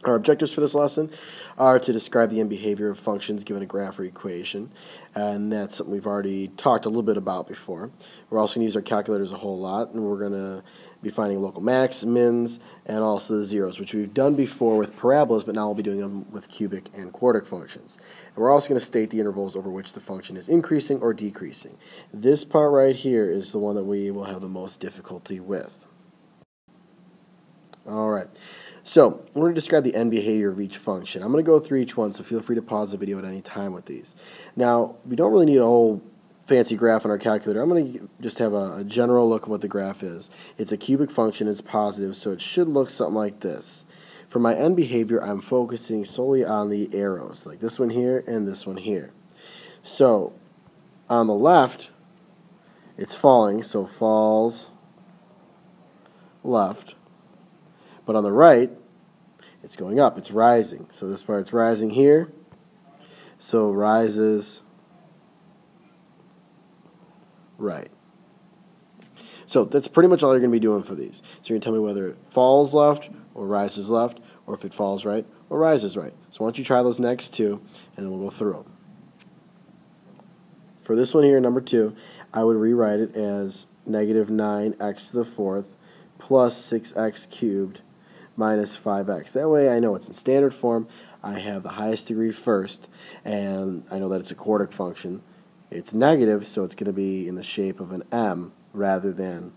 Our objectives for this lesson are to describe the end behavior of functions given a graph or equation, and that's something we've already talked a little bit about before. We're also going to use our calculators a whole lot, and we're going to be finding local max, mins, and also the zeros, which we've done before with parabolas, but now we'll be doing them with cubic and quartic functions. And we're also going to state the intervals over which the function is increasing or decreasing. This part right here is the one that we will have the most difficulty with. Alright, so we're going to describe the end behavior of each function. I'm going to go through each one, so feel free to pause the video at any time with these. Now, we don't really need a whole fancy graph on our calculator. I'm going to just have a general look at what the graph is. It's a cubic function, it's positive, so it should look something like this. For my end behavior, I'm focusing solely on the arrows, like this one here and this one here. So, on the left, it's falling, so falls left. But on the right, it's going up, it's rising. So this part's rising here, so rises right. So that's pretty much all you're going to be doing for these. So you're going to tell me whether it falls left or rises left, or if it falls right or rises right. So why don't you try those next two, and then we'll go through them. For this one here, number 2, I would rewrite it as negative 9x to the 4th plus 6x cubed minus 5x. That way I know it's in standard form, I have the highest degree first, and I know that it's a quartic function. It's negative, so it's going to be in the shape of an M rather than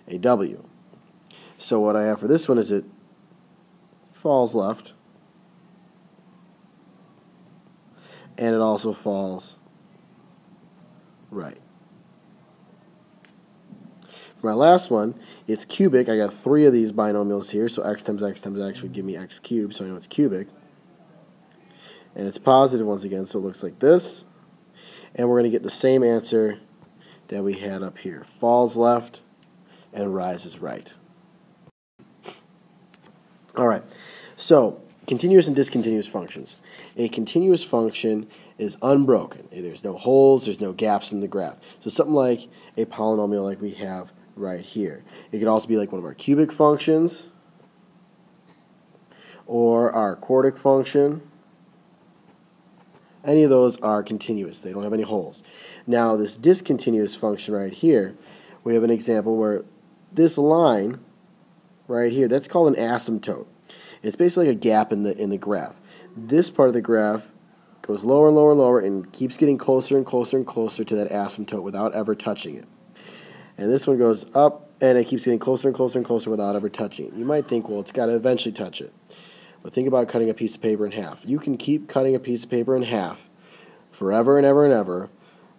a W. So what I have for this one is it falls left, and it also falls right. For my last one, it's cubic. I got 3 of these binomials here, so x times x times x would give me x cubed, so I know it's cubic. And it's positive once again, so it looks like this. And we're going to get the same answer that we had up here. Falls left and rises right. Alright, so continuous and discontinuous functions. A continuous function is unbroken. There's no holes, there's no gaps in the graph. So something like a polynomial like we have right here. It could also be like one of our cubic functions or our quartic function. Any of those are continuous. They don't have any holes. Now this discontinuous function right here, we have an example where this line right here, that's called an asymptote. It's basically like a gap in the graph. This part of the graph goes lower and lower and lower and keeps getting closer and closer and closer to that asymptote without ever touching it. And this one goes up and it keeps getting closer and closer and closer without ever touching it. You might think, well, it's got to eventually touch it. But think about cutting a piece of paper in half. You can keep cutting a piece of paper in half forever and ever and ever,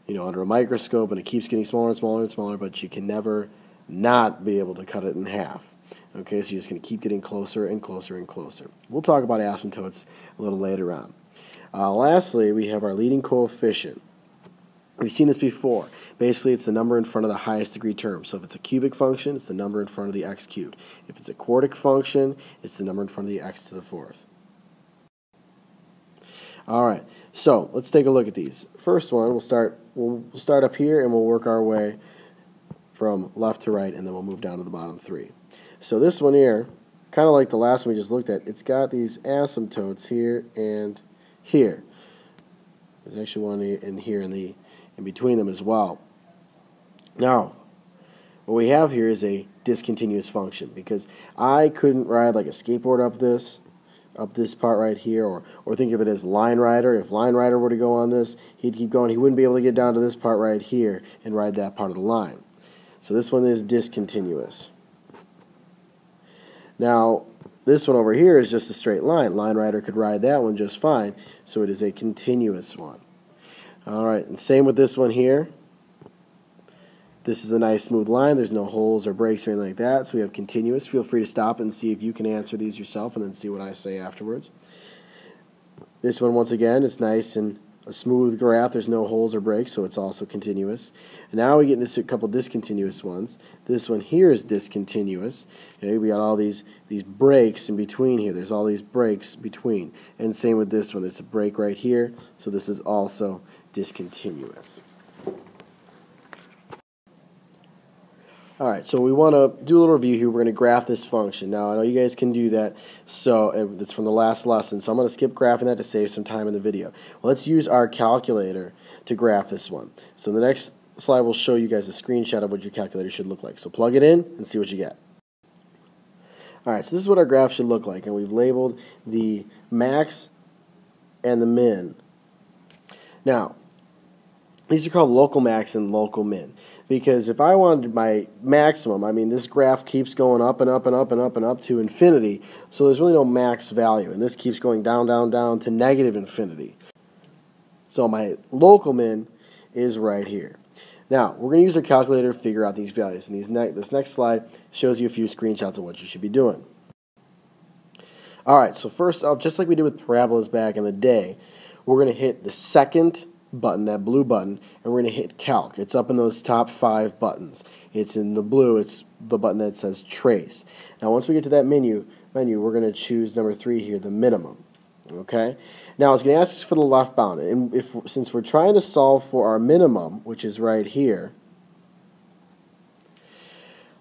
under a microscope, and it keeps getting smaller and smaller and smaller, but you can never not be able to cut it in half. Okay, so you're just going to keep getting closer and closer and closer. We'll talk about asymptotes a little later on. Lastly, we have our leading coefficient. We've seen this before. Basically, it's the number in front of the highest degree term. So if it's a cubic function, it's the number in front of the x cubed. If it's a quartic function, it's the number in front of the x to the 4th. Alright, so let's take a look at these. First one, we'll start up here and we'll work our way from left to right, and then we'll move down to the bottom 3. So this one here, kind of like the last one we just looked at, it's got these asymptotes here and here. There's actually one in here in between them as well. Now, what we have here is a discontinuous function, because I couldn't ride like a skateboard up this part right here, or think of it as line rider. If line rider were to go on this, he'd keep going. He wouldn't be able to get down to this part right here and ride that part of the line. So this one is discontinuous. Now, this one over here is just a straight line. Line rider could ride that one just fine, so it is a continuous one. Alright, and same with this one here. This is a nice smooth line. There's no holes or breaks or anything like that, so we have continuous. Feel free to stop and see if you can answer these yourself, and then see what I say afterwards. This one, once again, is nice and a smooth graph. There's no holes or breaks, so it's also continuous. And now we get into a couple discontinuous ones. This one here is discontinuous. Okay, we got all these breaks in between here. There's all these breaks between. And same with this one. There's a break right here, so this is also discontinuous. All right, so we want to do a little review here. We're going to graph this function. Now, I know you guys can do that, so it's from the last lesson, so I'm going to skip graphing that to save some time in the video. Well, let's use our calculator to graph this one. So the next slide will show you guys a screenshot of what your calculator should look like. So plug it in and see what you get. All right, so this is what our graph should look like, and we've labeled the max and the min. Now, these are called local max and local min, because if I wanted my maximum, I mean this graph keeps going up and up and up and up and up to infinity, so there's really no max value, and this keeps going down, down, down to negative infinity. So my local min is right here. Now, we're going to use our calculator to figure out these values, and this next slide shows you a few screenshots of what you should be doing. Alright, so first off, just like we did with parabolas back in the day, we're going to hit the second button, that blue button, and we're going to hit calc. It's up in those top 5 buttons. It's in the blue, it's the button that says trace. Now once we get to that menu, we're going to choose number 3 here, the minimum. Okay? Now it's going to ask us for the left bound, and since we're trying to solve for our minimum, which is right here,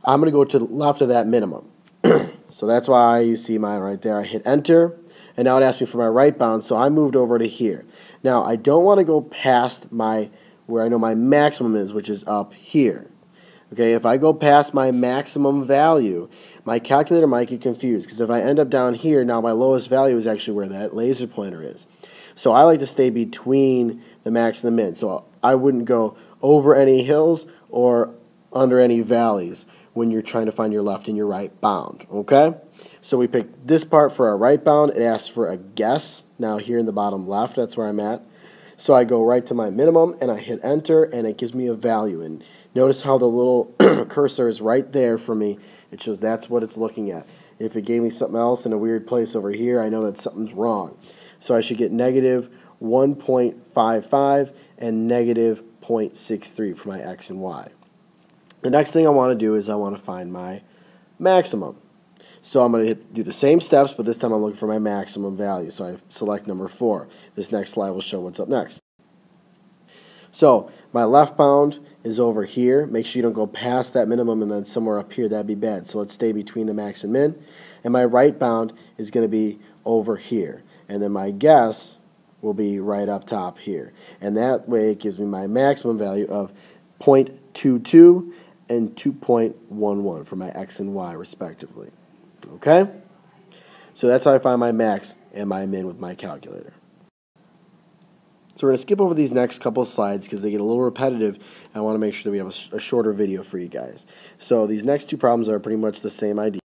I'm going to go to the left of that minimum. So that's why you see mine right there. I hit enter, and now it asks me for my right bound, so I moved over to here. Now, I don't want to go past where I know my maximum is, which is up here. Okay, if I go past my maximum value, my calculator might get confused, because if I end up down here, now my lowest value is actually where that laser pointer is. So I like to stay between the max and the min. So I wouldn't go over any hills or under any valleys when you're trying to find your left and your right bound. Okay? So we pick this part for our right bound. It asks for a guess. Now here in the bottom left, that's where I'm at. So I go right to my minimum and I hit enter, and it gives me a value. And notice how the little cursor is right there for me. It shows that's what it's looking at. If it gave me something else in a weird place over here, I know that something's wrong. So I should get negative 1.55 and negative 0.63 for my x and y. The next thing I want to do is I want to find my maximum. So I'm going to do the same steps, but this time I'm looking for my maximum value. So I select number 4. This next slide will show what's up next. So my left bound is over here. Make sure you don't go past that minimum and then somewhere up here. That'd be bad. So let's stay between the max and min. And my right bound is going to be over here. And then my guess will be right up top here. And that way it gives me my maximum value of 0.22 and 2.11 for my x and y respectively. Okay? So that's how I find my max and my min with my calculator. So we're going to skip over these next couple of slides because they get a little repetitive, and I want to make sure that we have a shorter video for you guys. So these next 2 problems are pretty much the same idea.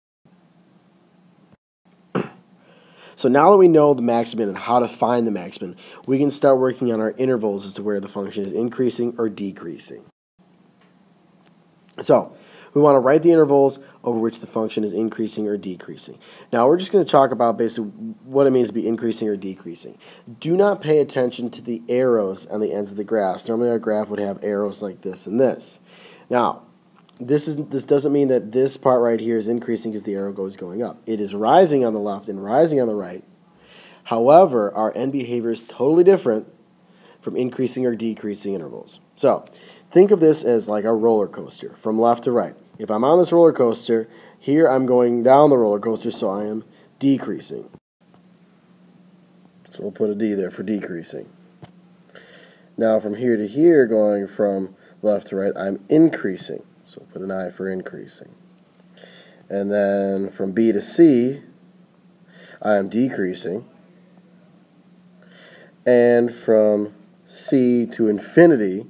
So now that we know the max and min and how to find the max and min, we can start working on our intervals as to where the function is increasing or decreasing. So we want to write the intervals over which the function is increasing or decreasing. Now we're just going to talk about basically what it means to be increasing or decreasing. Do not pay attention to the arrows on the ends of the graphs. Normally our graph would have arrows like this and this. Now this doesn't mean that this part right here is increasing because the arrow goes going up. It is rising on the left and rising on the right. However, our end behavior is totally different from increasing or decreasing intervals. So think of this as like a roller coaster from left to right. If I'm on this roller coaster, here I'm going down the roller coaster, so I am decreasing. So we'll put a D there for decreasing. Now from here to here, going from left to right, I'm increasing. So we'll put an I for increasing. And then from B to C, I am decreasing. And from C to infinity,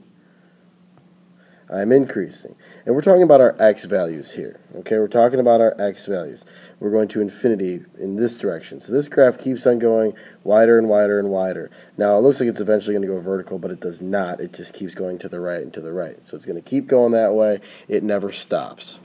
I'm increasing. And we're talking about our x values here. Okay, we're talking about our x values. We're going to infinity in this direction. So this graph keeps on going wider and wider and wider. Now it looks like it's eventually going to go vertical, but it does not. It just keeps going to the right and to the right. So it's going to keep going that way. It never stops.